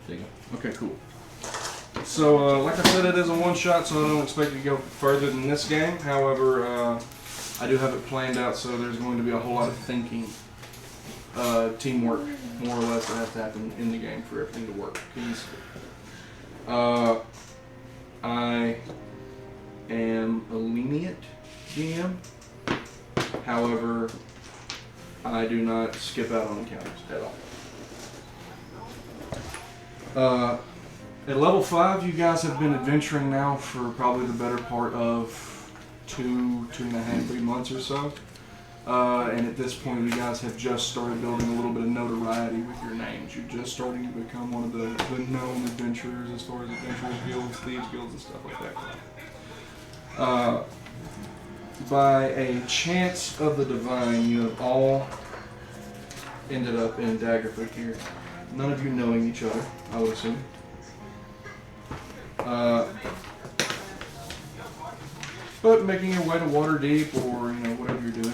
There you go. Okay, cool. So, like I said, it is a one-shot, so I don't expect it to go further than this game. However, I do have it planned out, so there's going to be a whole lot of thinking, teamwork, more or less, that has to happen in the game for everything to work. I am a lenient GM. However, I do not skip out on encounters at all. At level 5, you guys have been adventuring now for probably the better part of 2.5, 3 months or so. And at this point, you guys have just started building a little bit of notoriety with your names. You're just starting to become one of the known adventurers as far as adventurers guilds, thieves guilds, and stuff like that. By a chance of the divine, you have all ended up in Daggerford here. None of you knowing each other, I would assume. But making your way to Waterdeep or whatever you're doing,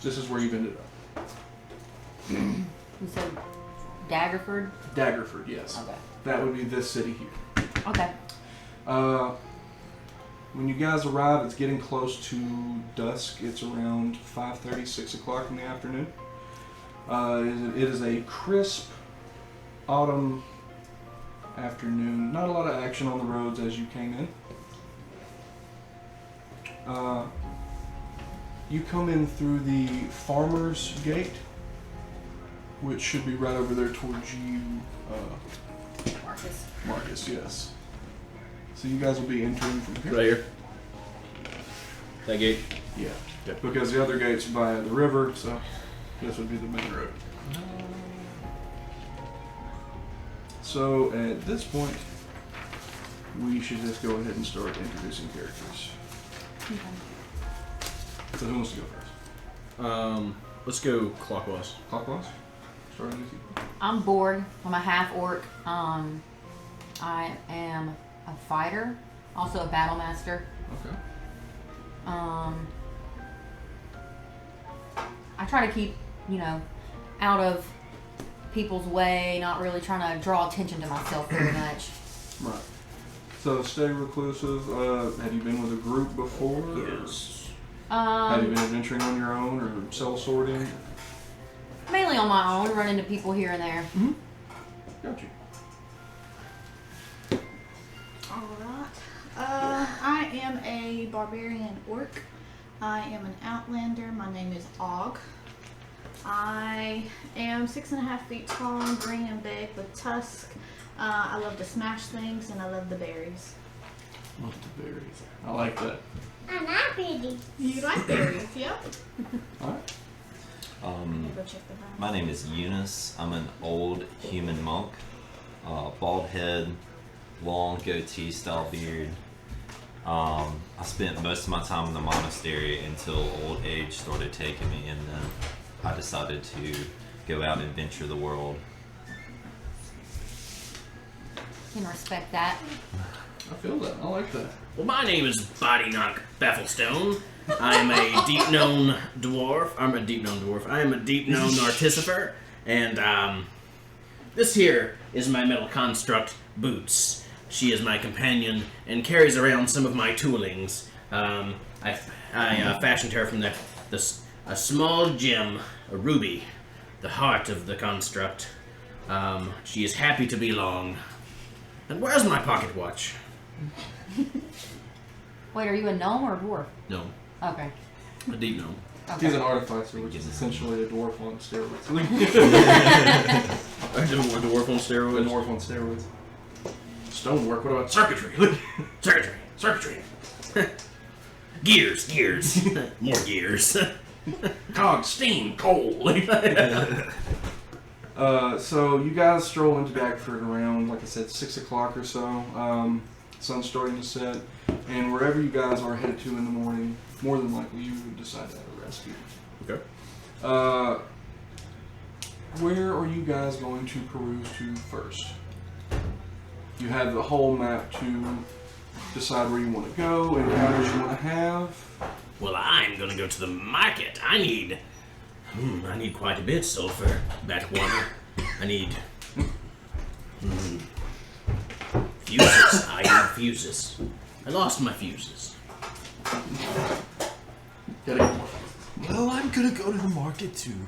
this is where you've ended up. You said Daggerford? Daggerford, yes. Okay. That would be this city here. Okay. When you guys arrive, it's getting close to dusk. It's around 5:30, 6 o'clock in the afternoon. It is a crisp autumn afternoon. Not a lot of action on the roads as you came in. You come in through the farmer's gate, which should be right over there towards you, Marcus, yes. So you guys will be entering from here. Right here. That gate? Yeah. Because the other gate's by the river, so this would be the main road. So at this point, we should just go ahead and start introducing characters. Okay. So who wants to go first? Let's go clockwise. Clockwise? Starting with you. I'm Borg. I'm a half orc. I am a fighter, also a battle master. Okay. I try to keep, out of people's way, not really trying to draw attention to myself very much. Right. So stay reclusive. Have you been with a group before? Yes. Have you been adventuring on your own or cell sorting? Mainly on my own, run into people here and there. Mm-hmm. Got you. Alright. I am a barbarian orc. I am an outlander. My name is Og. I am 6.5 feet tall, green and big with tusk. I love to smash things and I love the berries. Love the berries. I like that. I like berries. You like berries, yep. Alright. Go check the vine. My name is Eunice. I'm an old human monk. Bald head, long goatee style beard. I spent most of my time in the monastery until old age started taking me, and then I decided to go out and venture the world. Can respect that. I feel that. I like that. Well, my name is Bodyknock Bafflestone. I am a deep-known dwarf. I am a deep-known artificer, and this here is my metal construct, Boots. She is my companion and carries around some of my toolings. I fashioned her from a small gem, a ruby, the heart of the construct. She is happy to belong. And where's my pocket watch? Wait, are you a gnome or a dwarf? No, Okay. a deep gnome. Okay. He's an artificer, which is essentially a dwarf on steroids. I do a dwarf on A steroids. dwarf on steroids. Stonework. What about circuitry? Circuitry. Gears. More gears. Cog, steam, coal. So you guys stroll into Daggerford around, like I said, 6 o'clock or so. Sun's starting to set, and wherever you guys are headed to in the morning, more than likely you would decide to have a rest here. Okay. Where are you guys going to peruse to first? You have the whole map to decide where you want to go, encounters you want to have. Well, I'm gonna go to the market. I need quite a bit, sulfur, bat water. I need Fuses. I need fuses. I lost my fuses. Gotta get more. Well, I'm gonna go to the market too.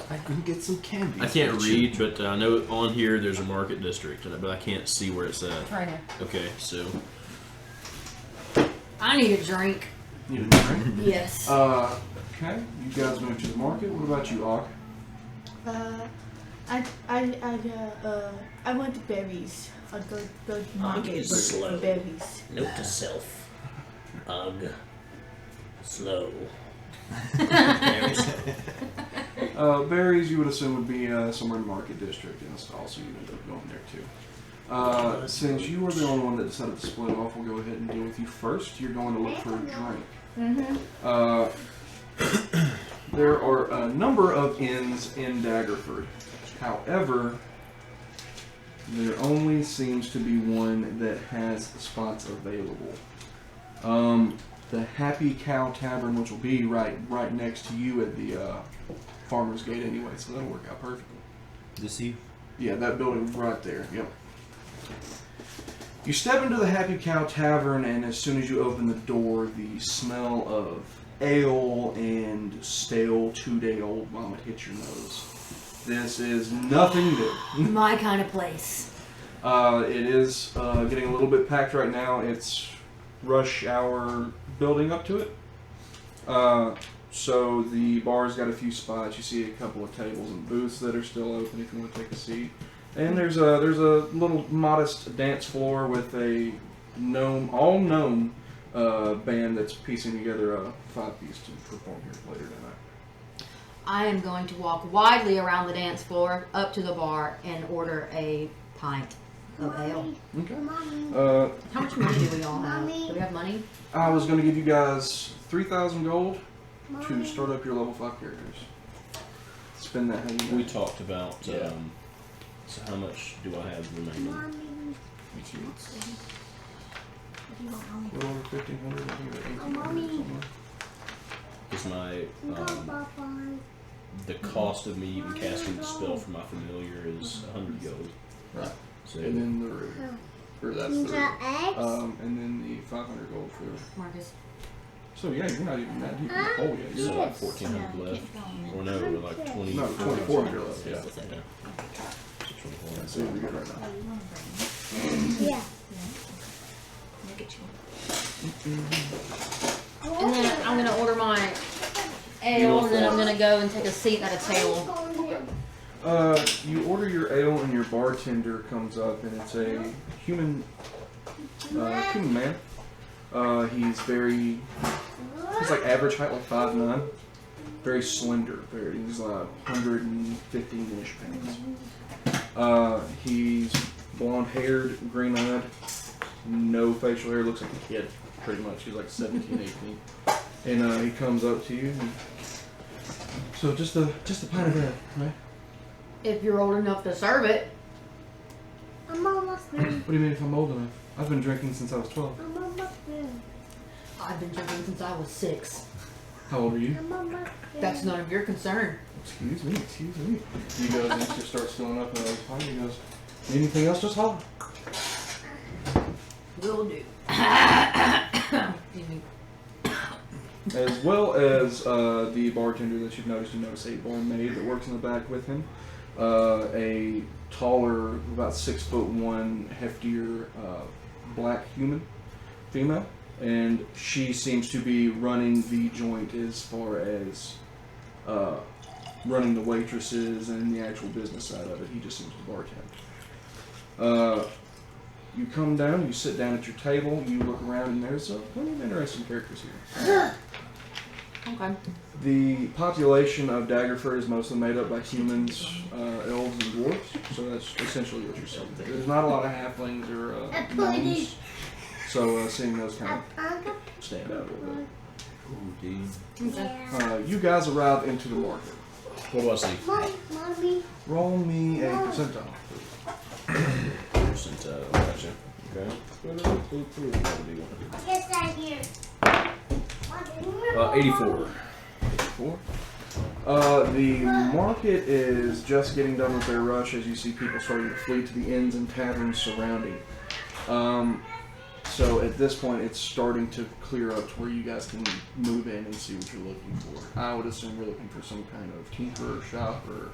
I can get some candy. I can't read, but I know on here there's a market district, but I can't see where it's at. Right here. Okay, so I need a drink. You need a drink? Yes. Okay. You guys moved to the market. What about you, Og? I want berries. I'll go to the market is with slow. berries. note to self. Ugh. Slow. Berries, you would assume would be somewhere in the market district, and also you end up going there too. Since you were the only one that decided to split off, we'll go ahead and deal with you first. You're going to look for a drink. There are a number of inns in Daggerford. However, there only seems to be one that has spots available. The Happy Cow Tavern, which will be right next to you at the Farmer's Gate anyway, so that'll work out perfectly. This you? Yeah, that building right there, yep. You step into the Happy Cow Tavern, and as soon as you open the door, the smell of ale and stale 2-day-old vomit hits your nose. This is nothing new. My kind of place. It is getting a little bit packed right now. It's rush hour building up to it. So the bar's got a few spots. You see a couple of tables and booths that are still open if you want to take a seat. And there's a little modest dance floor with a all gnome band that's piecing together a 5-piece to perform here later tonight. I am going to walk widely around the dance floor up to the bar and order a pint of ale. Okay. How much money do we all have? Do we have money? I was going to give you guys 3,000 gold to start up your level 5 characters. Spend that how you we want. talked about. So how much do I have remaining? A little over 1,500. I think about 1,800 somewhere. Is my the cost of me even casting the spell for my familiar is 100 gold. Right. So And then the room. Or that's the room. And then the 500 gold for. Marcus. So yeah, you're not even that deep in the hole yet. You're so like 1,400 left, or no, like 20. No, 2,400 left. Yeah. Yeah. So 2400. So you're good right now. Yeah. And then I'm going to order my ale, and then I'm going to go and take a seat at a table. You order your ale and your bartender comes up, and it's a human man. He's like average height, like 5'9", very slender. He's like 115-ish pounds. He's blonde-haired, green-eyed, no facial hair, looks like a kid, pretty much. He's like 17, 18. And he comes up to you. So just a pint of ale, right? If you're old enough to serve it. I'm almost there. What do you mean if I'm old enough? I've been drinking since I was 12. I'm almost there. I've been drinking since I was 6. How old are you? I'm almost there. That's none of your concern. Excuse me. He goes and just starts filling up another pint. He goes, need anything else? Just holler. Will do. Excuse me. As well as the bartender that you notice a barmaid that works in the back with him. A taller, about 6'1", heftier black human female. And she seems to be running the joint as far as running the waitresses and the actual business side of it. He just seems to bartend. You come down, you sit down at your table, you look around, and there's plenty of interesting characters here. Okay. The population of Daggerford is mostly made up by humans, elves, and dwarves, so that's essentially what you're seeing. There's not a lot of halflings or gnomes, so seeing those kind of stand out a little bit. Ooh, dude. Okay. You guys arrive into the market. What do I see? Mommy. Roll me a percentile. Percentile, gotcha. Okay. Get that here. 84. 4. The market is just getting done with their rush as you see people starting to flee to the inns and taverns surrounding. So at this point, it's starting to clear up to where you guys can move in and see what you're looking for. I would assume you're looking for some kind of tinker shop or...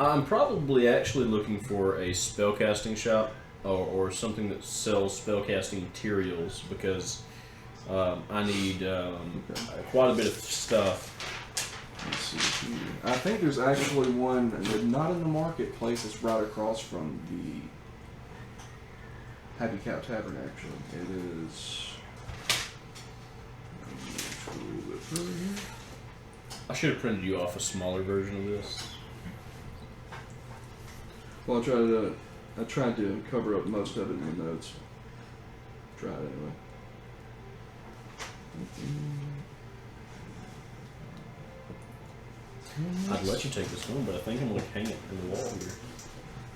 I'm probably actually looking for a spellcasting shop or something that sells spellcasting materials because I need quite a bit of stuff. Let's see here. I think there's actually one that's not in the marketplace. It's right across from the Happy Cow Tavern, actually. It is... I should have printed you off a smaller version of this. Well, I tried to cover up most of it in the notes. Try it anyway. I'd let you take this one, but I think I'm going to hang it in the wall here.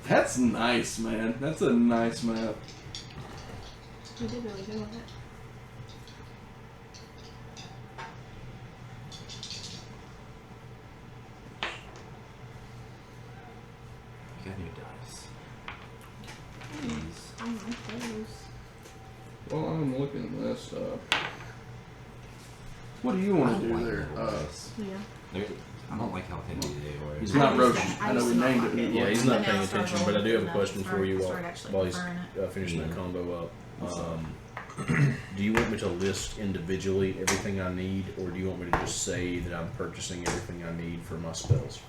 That's nice, man. That's a nice map. You did really good with it. Got new dice. Please. I like those. Well, I'm looking this up. What do you want to do there? Yeah. I don't like how heavy they are. He's not I roaching. used to- I know we used to named not it. like Yeah, he's not But now paying I started attention, but I do have a rolling question for you started actually while he's preferring it. finishing Yeah. the combo up. Do you want me to list individually everything I need, or do you want me to just say that I'm purchasing everything I need for my spells?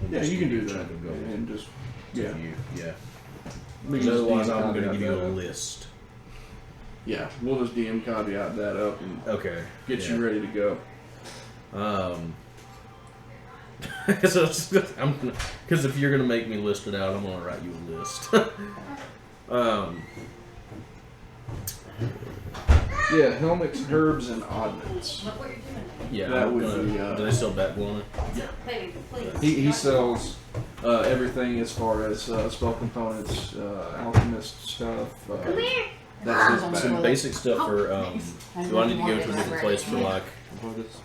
And Yeah, just you can give do a that. chunk of gold And just, to yeah. you. Yeah. We can Because just otherwise, DM I'm going to caveat give you that a up. list. Yeah, we'll just DM caveat that up and Okay. get you ready to go. Because if you're gonna make me list it out, I'm gonna write you a list. Yeah, helmets, herbs, and oddments. Look what you're doing. Yeah, That I'm would gonna, be, do they sell backbone? Baby, please. He sells everything as far as spell components, alchemist stuff. That's his Some bag. Some basic stuff for. Do I need to go to a different Library. place for like What is-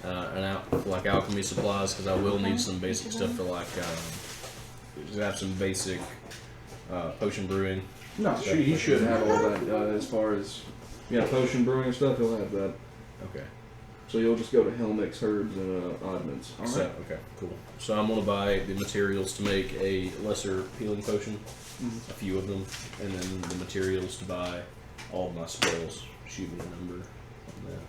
for like alchemy supplies? Because I will need some basic stuff for like just have some basic potion brewing. No, he should have all that as far as potion brewing stuff. He'll have that. Okay. So you'll just go to Helmix, herbs, and oddments. All right. So, okay, cool. So I'm gonna buy the materials to make a lesser healing potion, a few of them, and then the materials to buy all of my spells. Shoot me a number on that.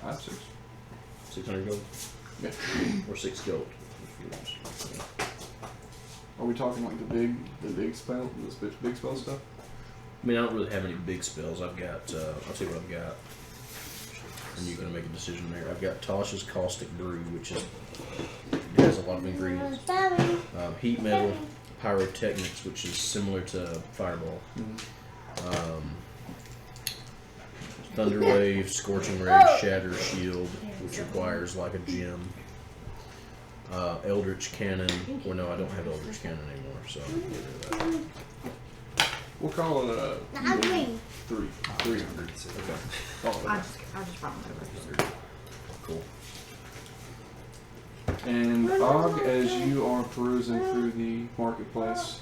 5, 6. 600 gold? Yeah. Or 6 gold. Are we talking like the big spell, the big spell stuff? I mean, I don't really have any big spells. I've got, I'll tell you what I've got. And you can make a decision there. I've got Tosh's Caustic Brew, which is, it has a lot of ingredients. Heat Metal, Pyrotechnics, which is similar to Fireball. Thunder Wave, Scorching Ray, Shatter Shield, which requires like a gem. Eldritch Cannon. Well, no, I don't have Eldritch Cannon anymore, so I'm gonna get rid of that. We'll call it 300. Okay, Call it I that. just brought them over. cool. And Og, as you are perusing through the marketplace,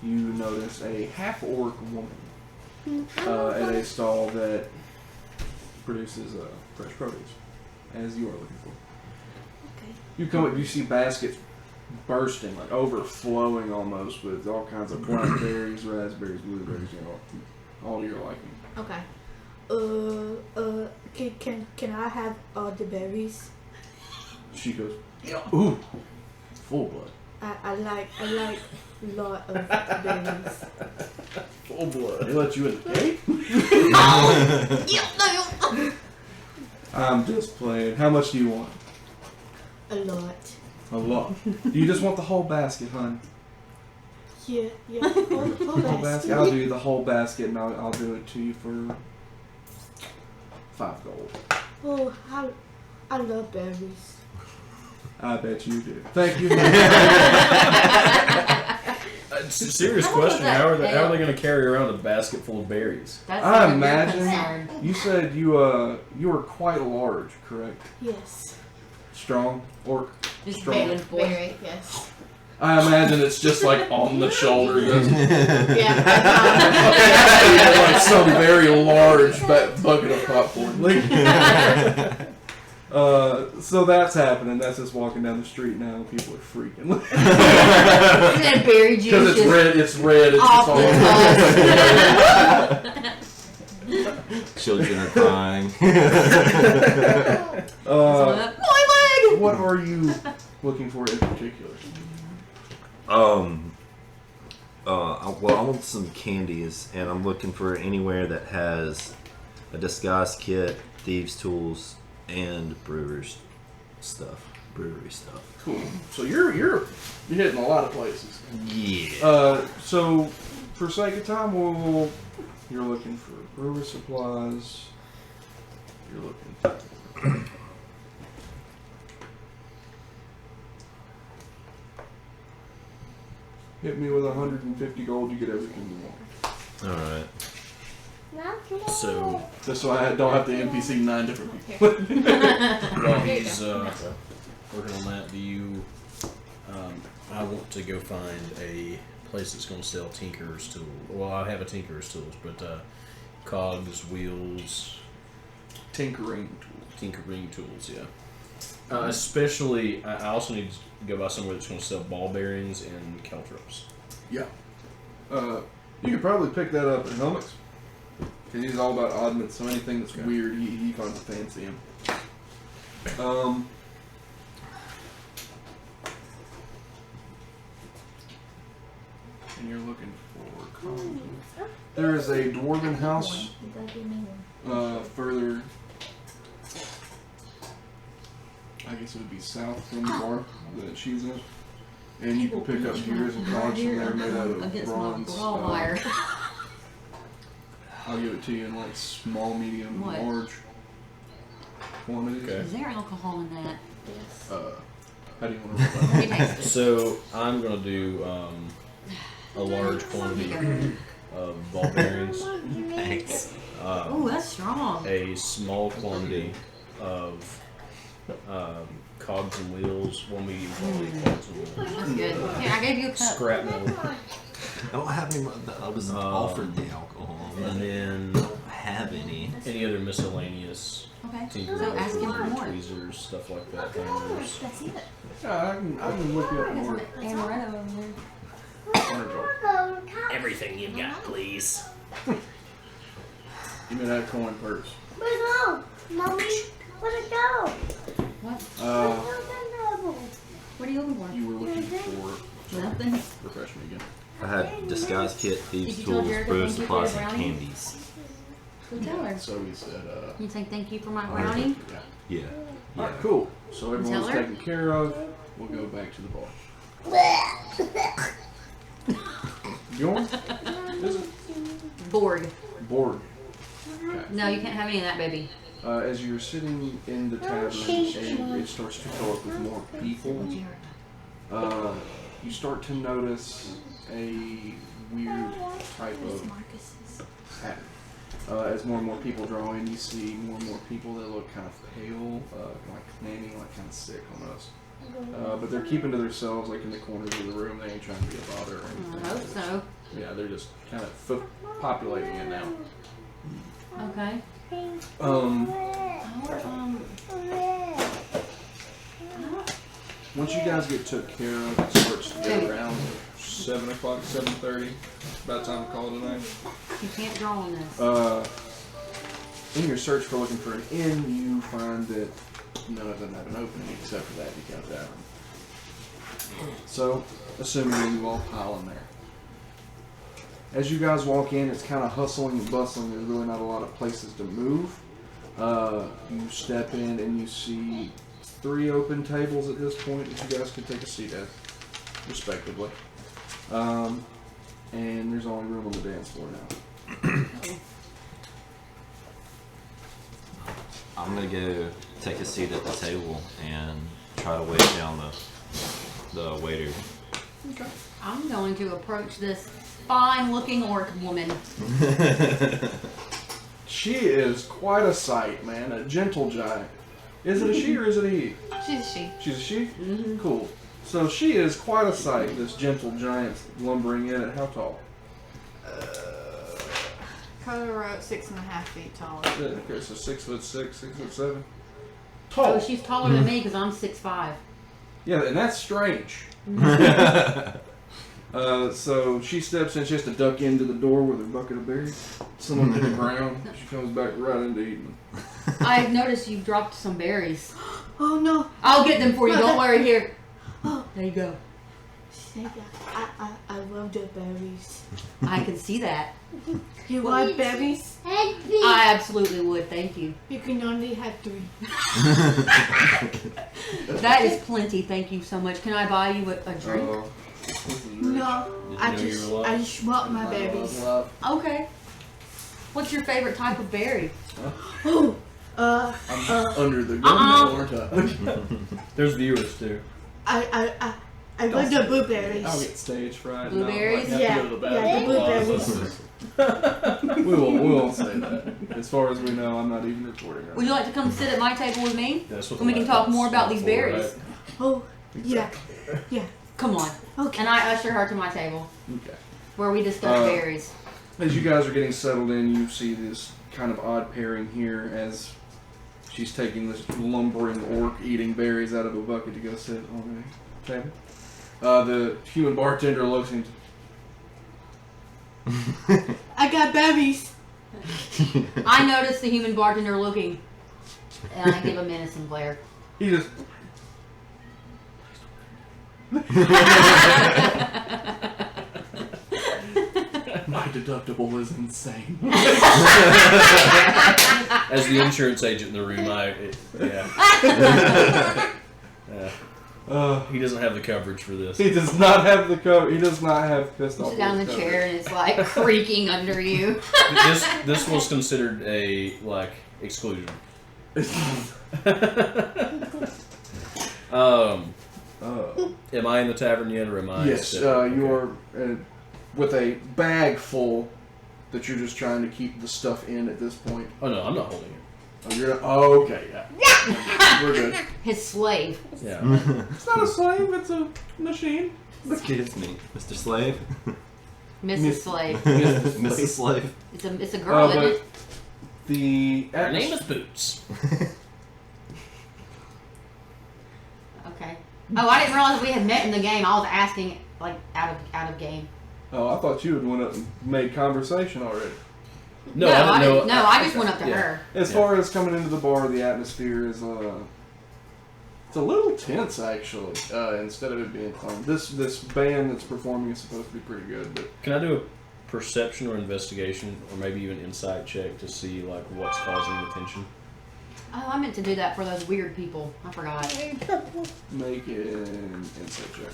you notice a half-orc woman at a stall that produces fresh produce, as you are looking for. Okay. You come up, you see baskets bursting, like overflowing almost, with all kinds of blackberries, raspberries, blueberries, all to your liking. Okay. Can I have the berries? She goes, ooh, full blood. I like a lot of berries. Full blood. They let you in the cave? No. I'm just playing. How much do you want? A lot. A lot. Do you just want the whole basket, hon? Yeah. Whole Whole basket? I'll do the whole basket, and I'll do it to you for 5 gold. Oh, I love berries. I bet you do. Thank you. It's a serious How much was question. that How are they ale? going to carry around a basket full of berries? That's I a good imagine concern. you said you were quite large, correct? Yes. Strong orc. Just Strong. big boy. Very, yes. I imagine it's just like on the shoulder. Yeah. Like some very large bucket of popcorn. So that's happening. That's just walking down the street now. People are freaking. And then berry juice Because it's just red. It's red. It's off just all. the top. Children are crying. My leg! What are you looking for in particular? Well, I want some candies, and I'm looking for anywhere that has a disguise kit, thieves' tools, and brewery stuff. Cool. So you're hitting a lot of places. Yeah. So for sake of time, you're looking for brewer supplies. You're looking. Hit me with 150 gold, you get everything you want. All right. So Just so I don't have to NPC 9 different people. while he's working on that, do you? I want to go find a place that's going to sell tinker's tools. Well, I have a tinker's tools, but cogs, wheels, Tinkering tool. tinkering tools. Yeah. Especially, I also need to go by somewhere that's going to sell ball bearings and caltrops. Yeah. You could probably pick that up at Helmets. Because he's all about oddments, so anything that's weird, he finds a fancy him. And you're looking for... There is a dwarven house further... I guess it would be south from the bar that she's in. And you can pick up gears and cogs from there made out of Against my bronze. ball wire. I'll give it to you in like small, medium, What? large quantities. Okay. Is there alcohol in that? Yes. How do you want to roll that? It tastes good. So I'm going to do a large quantity of ball bearings. Thanks. Ooh, that's strong. A small quantity of cogs and wheels, one medium quantity cogs and wheels. That's good. Here, I gave you a cup. Scrap metal. I don't have any. I was offered the alcohol. And then I don't have any. any other miscellaneous Okay. tinkering, So ask him for more. tweezers, stuff like that. Hammers. That's it. Yeah, I can whip you up There's more. some amaretto over there. 100 gold. Everything you've got, please. Give me that coin purse. Where'd it go? Mommy, where'd it go? What? What are you looking for? You were looking for... Nothing. Refresh me again. I had disguise kit, thieves' Did you tell tools, Jared to brew thank you for supplies, your and brownie? candies. Go tell her. So he said, You say thank you for my Oh, brownie? yeah. Yeah. Alright, cool. So everyone's Tell her? taken care of. We'll go back to the bar. Yours? Is it? Borg. Board. Okay. No, you can't have any of that, baby. As you're sitting in the tavern and it starts to fill up with more people, you start to notice a weird type of pattern. As more and more people draw in, you see more and more people that look kind of pale, like clammy, like kind of sick almost. But they're keeping to themselves, like in the corners of the room. They ain't trying to be a bother or anything. I hope so. Yeah, they're just kind of populating it now. Okay. Once you guys get took care of, it starts to get around 7 o'clock, 7:30. About time to call it a night. You can't draw on this. In your search for looking for an inn, you find that none of them have an opening except for that Decaf Tavern. So, assuming you all pile in there. As you guys walk in, it's kind of hustling and bustling. There's really not a lot of places to move. You step in and you see 3 open tables at this point that you guys can take a seat at, respectively. And there's only room on the dance floor now. I'm gonna go take a seat at the table and try to wave down the waiter Okay. I'm going to approach this fine-looking orc woman. She is quite a sight, man. A gentle giant. Is it a she or is it a he? She's a she. She's a she? Cool. So she is quite a sight, this gentle giant lumbering in at how tall? Color wrote 6.5 feet tall. Okay, so 6'6", 6'7". Oh, Tall. she's taller than me because I'm 6'5". Yeah, and that's strange. So she steps in, she has to duck into the door with her bucket of berries. Someone hit the ground. She comes back right into eating them. I've noticed you dropped some berries. Oh no. I'll get them for you. Don't worry. Here. There you go. I love the berries. I can see that. You want berries? I absolutely would. Thank you. You can only have 3. That is plenty. Thank you so much. Can I buy you a drink? No, I Did you know just want my berries. Okay. What's your favorite type of berry? Oh, I'm under the gun now, aren't I? There's viewers too. I love the blueberries. I'll get stage fright. Blueberries? No, Yeah, Go to the yeah, the bathroom. blueberries. we won't say that. As far as we know, I'm not even recording right Would you like to come sit at my table with me? That's what And we can talk more about these berries. Oh, yeah, yeah. Come on. Okay. And I usher her to my table Okay. where we discuss Uh, berries. As you guys are getting settled in, you see this kind of odd pairing here as she's taking this lumbering orc eating berries out of a bucket to go sit on a table. The human bartender looks into I got berries. I notice the human bartender looking, and I give a menacing glare. he just my deductible is insane. As the insurance agent in the room, yeah. He doesn't have the coverage for this. He does not have the cover. He does not have pissed You off. sit down in the chair, and it's like creaking under you. This was considered a exclusion. Am I in the tavern yet, or am I? Yes, still- you okay. are with a bag full that you're just trying to keep the stuff in at this point. Oh no, I'm not holding it. Oh, you're okay, yeah. We're good. His slave. Yeah. It's not a slave, it's a machine. Excuse me, Mr. Slave. Mrs. Slave. Mrs. Slave. It's a girl, isn't But it? the Her name is Boots. Okay. Oh, I didn't realize we had met in the game. I was asking out of game. Oh, I thought you had went up and made conversation already. No, I didn't know. No, I just went up to Yeah. her. As far as coming into the bar, the atmosphere is it's a little tense actually. Instead of it being fun, this band that's performing is supposed to be pretty good. But Can I do a perception or investigation, or maybe even insight check to see what's causing the tension? Oh, I meant to do that for those weird people. I forgot. make an insight check.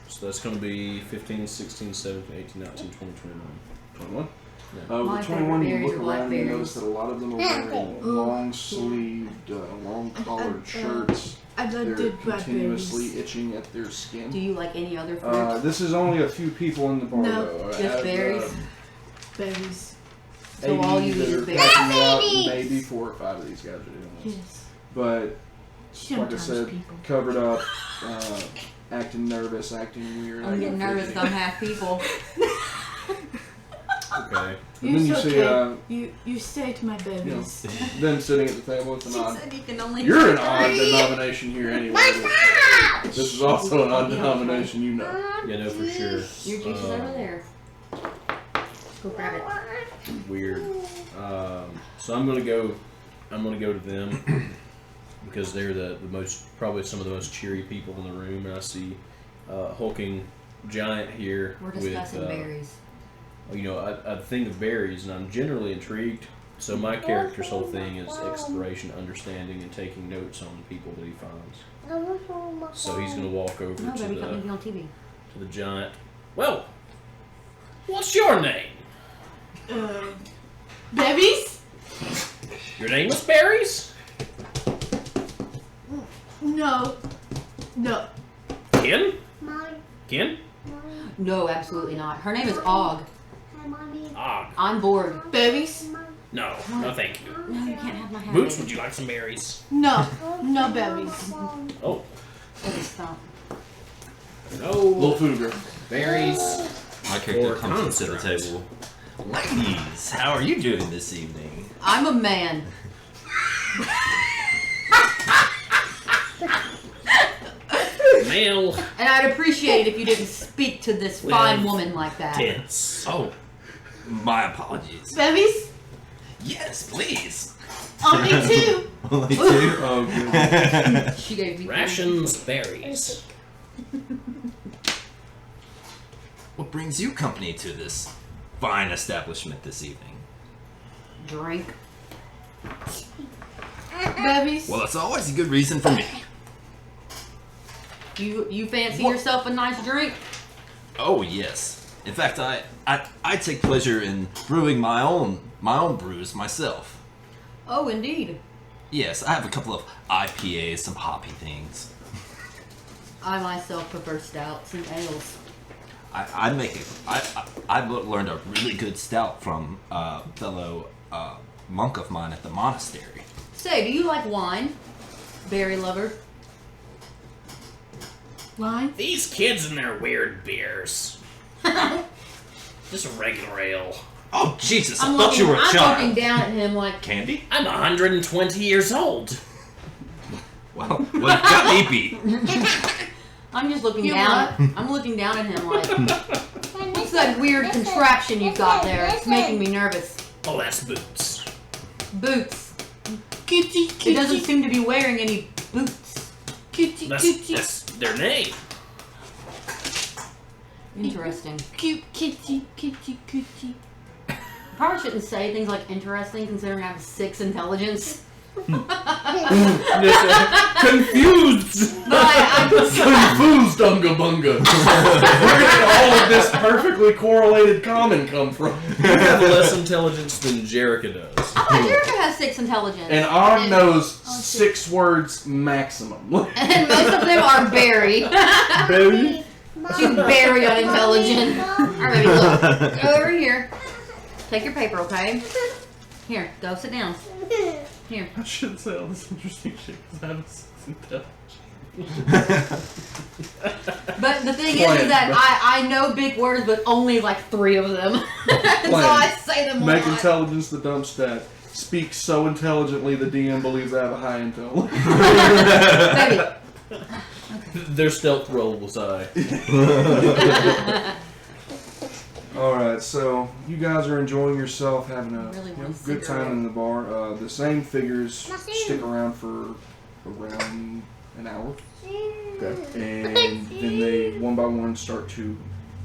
So that's going to be 15, 16, 17, 18, 19, 20, 21. 21. Yeah. My With 21, favorite you look berries are around and you blackberries. notice that a lot of them are wearing long-sleeved, long-collared shirts. I love They're the continuously blackberries. itching at their skin. Do you like any other fruit? This is only a few people in the bar, No, though. just Out of, berries? Berries. So all you 80 eat that is are berries. packing out, Berries! maybe 4 or 5 of these guys are doing this. Yes. But, like I Sometimes said, people. covered up, acting nervous, acting weird. I'm getting nervous. I'm half people. Okay. And then you It's see, okay. You say to my berries. them sitting at the table with an She odd. said you can only You're an take odd three. denomination here anyway. This is also an odd denomination, you know. Yeah, no, for sure. Your juice is over there. Go grab it. Weird. So I'm gonna go to them because they're the probably some of the most cheery people in the room, and I see hulking giant here We're with discussing berries. a thing of berries, and I'm generally intrigued. So my character's whole thing is exploration, understanding, and taking notes on people that he finds. So he's gonna walk over No, to baby, come the be on TV. to the giant. Well, what's your name? Berries? Your name is Berries? No. Ken? Mommy, Ken? mommy, No, absolutely not. Her name is Og. hi, mommy. Og. I'm bored. Berries? No, no, thank you. No, you can't have my hat. Boots, would you like some berries? No. No berries. Oh, Stop. no Fuger. berries. My character Or comes to the construct. table. Ladies, how are you doing this evening? I'm a man. Male And I'd appreciate it if you didn't speak to this fine woman like that. tits. Oh, my apologies. Berries? Yes, please. Only 2. Only 2? Oh, good. She gave me Rations, berries. What brings you company to this fine establishment this evening? drink. Berries? Well, that's always a good reason for me. You fancy yourself a nice drink? Oh yes. In fact, I take pleasure in brewing my own brews myself. Oh, indeed. Yes, I have a couple of IPAs, some hoppy things. I myself prefer stouts and ales. I learned a really good stout from a fellow monk of mine at the monastery. Say, do you like wine, berry lover? Wine? These kids and their weird beers. Just a regular ale. Oh Jesus! I thought you were a I'm child. looking down at him like, Candy? I'm 120 years old. Well, you got me beat. I'm just looking You down. I'm looking down at him like, what's that weird contraption you've got there? It's making me nervous. Oh, that's Boots. Boots. Kitty, He kitty. doesn't seem to be wearing any boots. Kitty, kitty. That's their name. Interesting. Cute kitty, kitty, kitty. Probably shouldn't say things like interesting considering I have 6 intelligence. Confused. But I Confused, Unga Bunga. Where did all of this perfectly correlated comment come from? You have less intelligence than Jerica does. I thought Jerica has 6 intelligence. And Og knows 6 words maximum. And most of them are berry. Baby. She's very unintelligent. Alright, baby, look. Go over here. Take your paper, okay? Here, go sit down. Here. I shouldn't say all this interesting shit because I have 6 intelligence. But the thing Plan, is that but- I know big words, but only like 3 of them. So I say them a Make lot. intelligence the dump stat. Speak so intelligently the DM believes I have a high intel. Baby. Their stealth roll was high. Alright, so you guys are enjoying yourself, having a Really want a good time cigarette. in the bar. The same figures stick around for around an hour. And then they, one by one, start to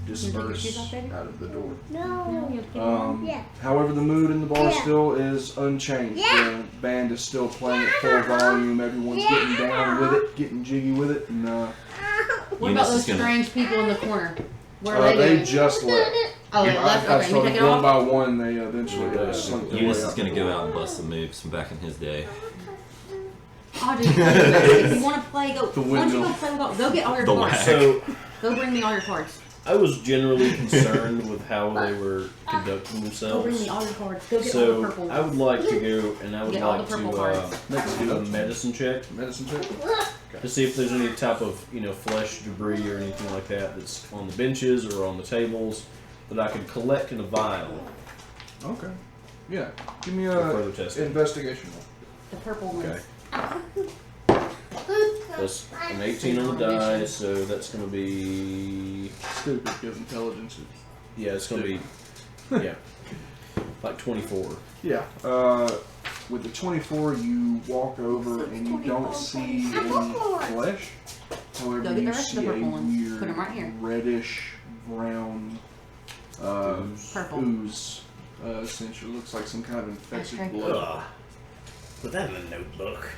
disperse shoes off, baby? out of the door. No. Yeah. However, the mood in the bar Yeah. still is unchanged. Yeah. The band is still playing at full volume. Everyone's getting down with it, getting jiggy with it. And What Eunice about those is gonna- strange people in the corner? Where are they doing? just left. Oh, they left? I Okay, you started take it one off? by one. They eventually slipped their way Eunice is out. gonna go out and bust some moves from back in his day. Oh, dude, if you want to play, go. The Why don't you windmill. go play with all, go get all your The cards. whack. So Go bring me all your cards. I was generally concerned with how they were conducting Go bring me themselves. all your cards. Go get all the So purple I would ones. like to go and I would Get all like the purple to cards. do a medicine check Medicine check. to see if there's any type of flesh debris or anything like that that's on the benches or on the tables that I could collect in a vial Okay. Yeah. Give me for a further testing. investigation roll. The purple ones. Okay. That's an 18 on the die, so that's going to be Stupid because intelligence is. it's going to be like 24. Yeah. With the 24, you walk over and you don't see any flesh. However, Go get the you rest of the see a purple ones. weird Put 'em right here. reddish brown Purple. ooze. Essentially, looks like some kind of infected Okay. blood. Ugh. Put that in a notebook.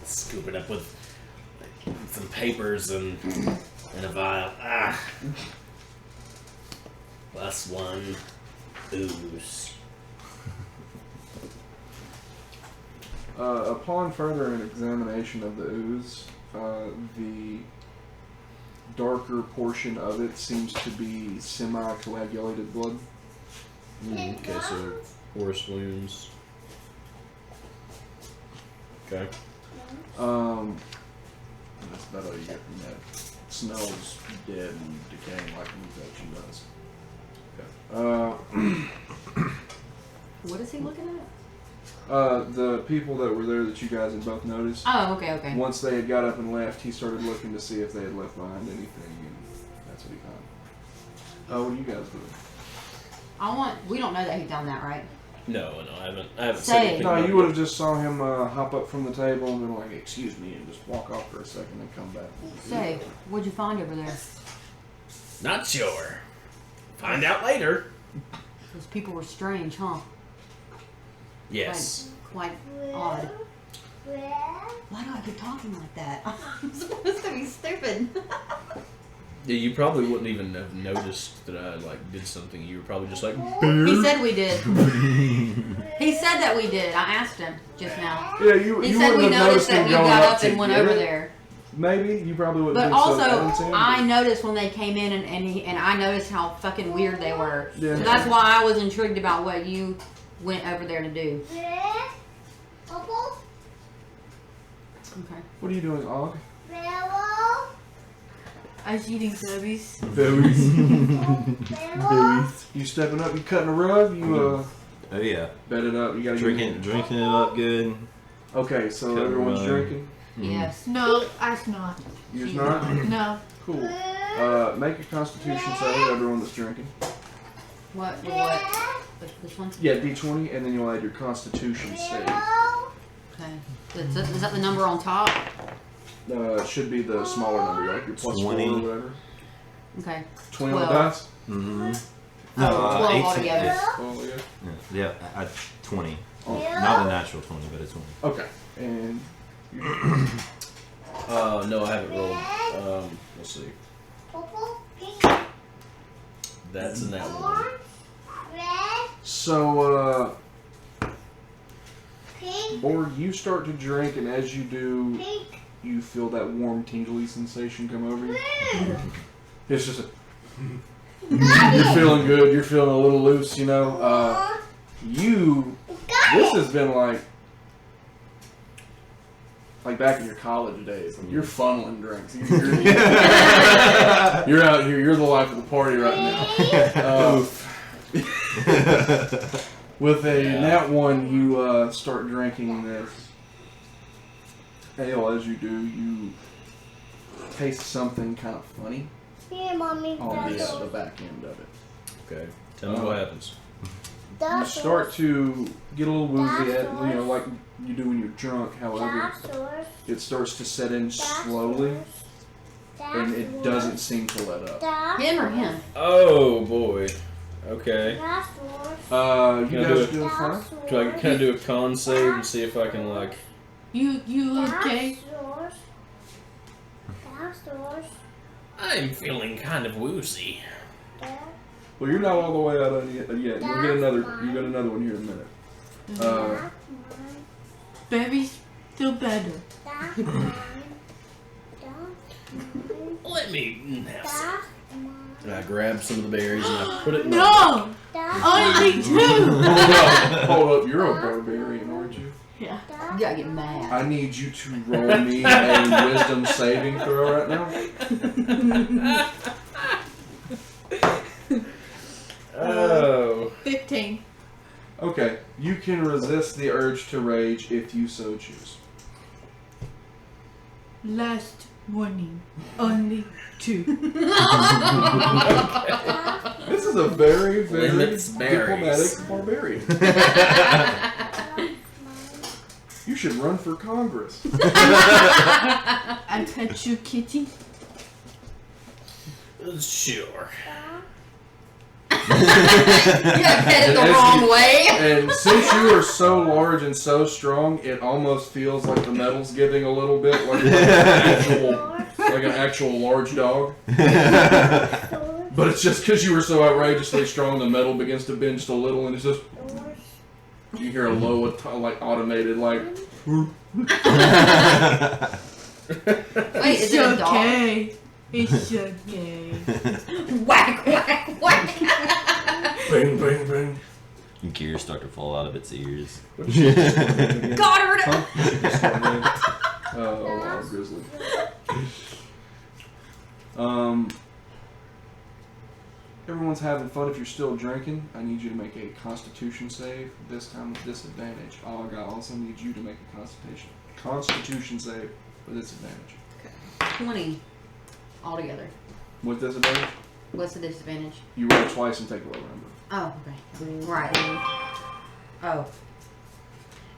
Scoop it up with some papers and a vial. Ah. +1 ooze. Upon further examination of the ooze, the darker portion of it seems to be semi-coagulated blood. Okay, so forest wounds. Okay. That's about all you get from that. It smells dead and decaying like an infection does. Okay. What is he looking at? The people that were there that you guys had both noticed. Oh, okay. Once they had got up and left, he started looking to see if they had left behind anything, and that's what he found. What are you guys doing? We don't know that he's done that, right? No, I haven't said Say. anything. No, about you it. would have just saw him hop up from the table and been like, "Excuse me," and just walk off for a second and come back. Say, what'd you find over there? Not sure. Find out later. Those people were strange, huh? Yes. Quite odd. Why do I keep talking like that? I'm supposed to be stupid. Yeah, you probably wouldn't even have noticed that I did something. You were probably just like, He said we did. He said that we did. I asked him just now. Yeah, you. He you said we wouldn't have noticed noticed him that we going got up to and went get over it. there. Maybe you probably wouldn't. But have also, been so I noticed when they came in and I noticed how fucking weird they were. Yeah. So that's why I was intrigued about what you went over there to do. Okay. What are you doing, Og? I was eating Zebbies. Berries. You stepping up? You cutting a rug? You Oh yeah. bedded up? You gotta Drinking it up good. Okay, so Cutting a everyone's rug. drinking. Yes. No, I not. You're not. No. Cool. Make a Constitution save. Everyone that's drinking. What? This one? Yeah, D20, and then you'll add your Constitution save. Okay. Is that the number on top? It should be the smaller number, like your plus 20. 4 or whatever. Okay. 20 on the 12. dice. Mm-hmm. 12 18. altogether. Oh yeah. Yeah, 20. Not a natural 20, but a 20. Okay. And no, I haven't rolled. Let's see. That's in that one. so, Borg, you start to drink, and as you do, you feel that warm, tingly sensation come over you. It's just you're feeling good. You're feeling a little loose, you know. This has been like back in your college days. You're funneling drinks. You're out here. You're the life of the party right now. With a nat 1, you start drinking this ale. As you do, you taste something kind of funny Here, Mommy. on the back end of it. Okay. Tell me what happens. You start to get a little woozy, like you do when you're drunk. However, it starts to set in slowly, and it doesn't seem to let up. Him or him? Oh boy. Okay. You Can I guys do it? doing fine? Can I do a con save and see if I can You okay? I'm feeling kind of woozy. Well, you're not all the way out on it yet. You'll get another. You got another one here in a minute. Baby's still better. Let me have some. And I grab some of the berries and I put it in my No! Only two! Hold up, you're a barbarian, aren't you? Yeah. You gotta get mad. I need you to roll me a wisdom saving throw right now. Oh. 15. Okay, you can resist the urge to rage if you so choose. Last warning. Only two. This is a very, very Limits berries. diplomatic barbarian. You should run for Congress. I pet you, kitty. Sure. You got pet it the wrong way. And since you are so large and so strong, it almost feels like the metal's giving a little bit, like an actual large dog. But it's just because you were so outrageously strong, the metal begins to bend just a little, and it's just you hear a low, like automated, like. Wait, is it a dog? It's okay. Whack, whack, whack. Bang, bang, bang. And gears start to fall out of its ears. Goddard! A wild grizzly. Everyone's having fun. If you're still drinking, I need you to make a Constitution save. This time with disadvantage. I also need you to make a Constitution save with disadvantage. 20 altogether. With disadvantage, What's the disadvantage? you roll twice and take the lower number. Oh, okay. Right. Oh.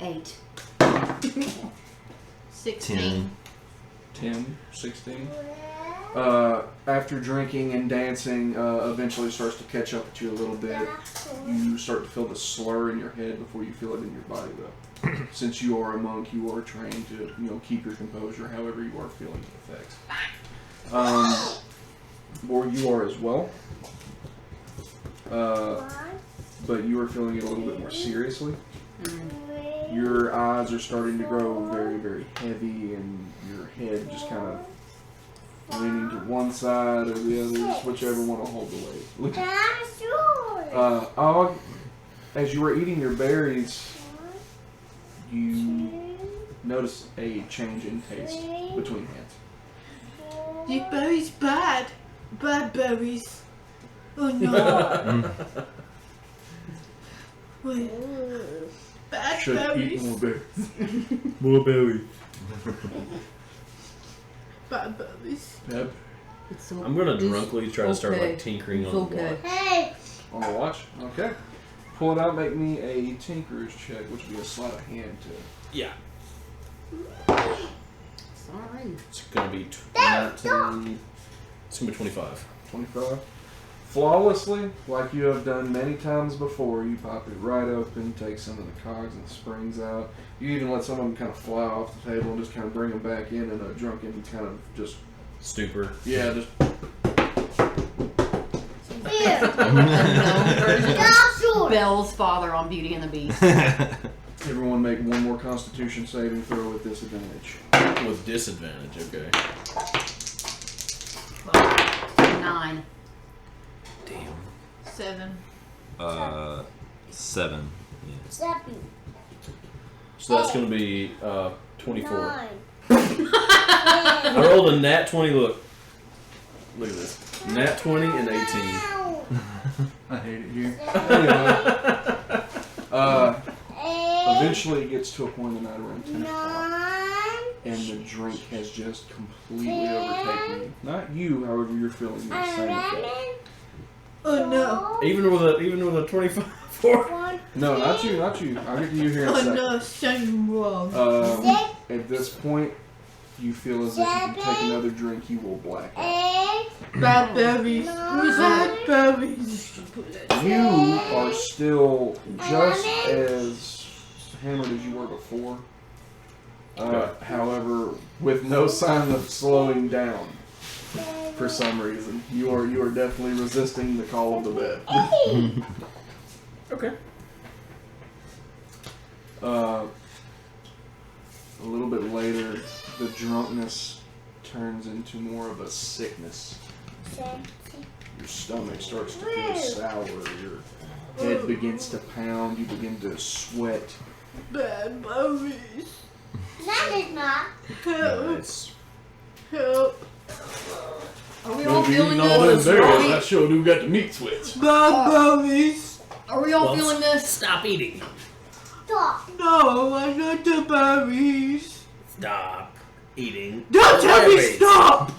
8. 16. 10, 16. After drinking and dancing, eventually starts to catch up to you a little bit. You start to feel the slur in your head before you feel it in your body, though. Since you are a monk, you are trained to, keep your composure, however you are feeling the effects. Or you are as well. But you are feeling it a little bit more seriously. Your eyes are starting to grow very, very heavy, and your head just kind of leaning to one side or the other, just whichever one will hold the weight. As you were eating your berries, you notice a change in taste between hands. The berry's bad. Bad berries. Oh no. Wait. Bad Should eat berries. more berries. More berry. Bad berries. Yep. It's so, I'm gonna drunkly try to start like tinkering It's on the okay. block. Hey! On the watch? Okay. Pull it out, make me a tinkerer's check, which would be a sleight of hand to. Yeah. Sorry. It's gonna be 19. It's gonna be 25. 25. Flawlessly, like you have done many times before, you pop it right open, take some of the cogs and the springs out. You even let some of them kind of fly off the table and just kind of bring them back in a drunken kind of just, Stupor. yeah, just. Belle's father on Beauty and the Beast. Everyone make one more Constitution saving throw with disadvantage. With disadvantage, okay. 9. Damn. 7. 7. Yeah. Zappy. So that's gonna be 24. 9. I rolled a nat 20. Look at this. Nat 20 and 18. I hate it here. Anyway, eventually it gets to a point in the night around 10 o'clock, and the drink has just completely overtaken you. Not you, however, you're feeling the same effect. Oh no. Even with a 24. No, not you. I'll get to you here in a Oh second. no, something wrong. At this point, you feel as if if you take another drink, you will black out. Bad berries. Bad berries. You are still just as hammered as you were before. However, with no sign of slowing down for some reason. You are definitely resisting the call of the bed. Okay. A little bit later, the drunkenness turns into more of a sickness. Your stomach starts to feel sour. Your head begins to pound. You begin to sweat. Bad berries. That is not. Help. Nice. Help. Are we all Maybe feeling eating all them this? berries, I sure do got the meat sweats. Bad berries. Are we all Well, feeling this? Stop eating. Stop. No, I not the berries. Stop eating. Don't tell me berries. stop.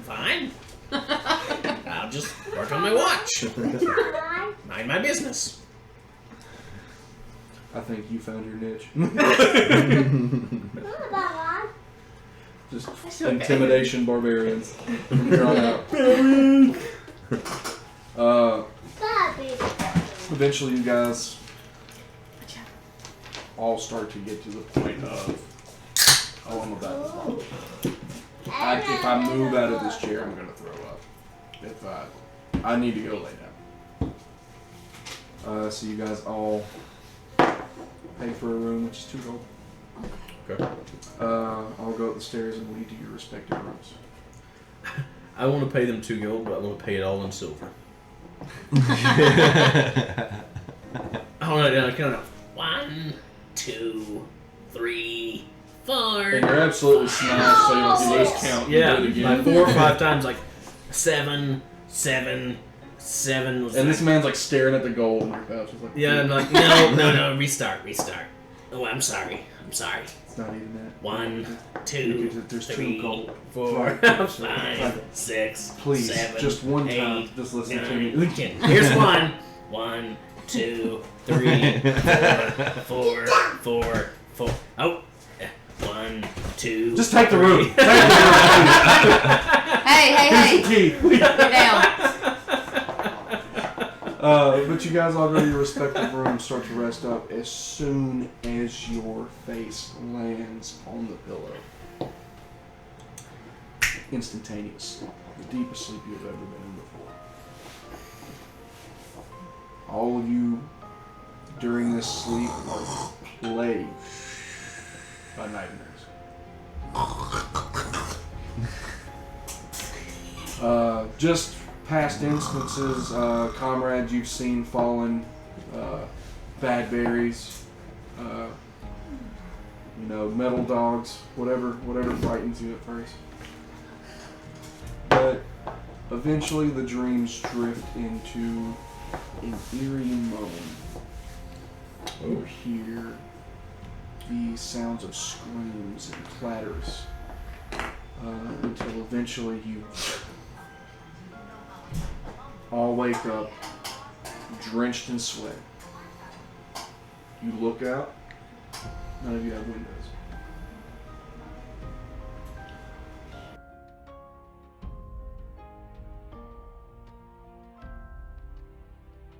Fine. I'll just work on my watch. Mind my business. I think you found your niche. Just intimidation barbarians from here on out. Eventually you guys all start to get to the point of, oh, I'm about to vomit. If I move out of this chair, I'm going to throw up. If I need to go lay down. So you guys all pay for a room, which is $2. Okay. I'll go up the stairs and lead to your respective rooms. I want to pay them 2 gold, but I want to pay it all in silver. I count up. 1, 2, 3, 4. And you're absolutely smashed, so you don't do this count. You Yeah, do it like again. 4 or 5 times, like 7, 7, 7 was And like, this man's like staring at the gold in your pouch. It's like, yeah, I'm like, no, restart. Oh, I'm sorry. it's not even that. 1, 2, There's 3, 2 gold. 4, Right. 5, 6, Please, 7, just one 8, time, just listen to 9, me. 10. Here's 1. 1, 2, 3, 4, 4. Oh, 1, 2. Just take the room. Take the Hey, room. Key. get down. But you guys all go to your respective rooms, start to rest up as soon as your face lands on the pillow. Instantaneous. The deepest sleep you've ever been in before. All of you during this sleep are plagued by nightmares. Just past instances, comrades you've seen fallen, bad berries, metal dogs, whatever frightens you at first. But eventually the dreams drift into an eerie moan. You hear the sounds of screams and clatters until eventually you all wake up drenched in sweat. You look out, none of you have windows.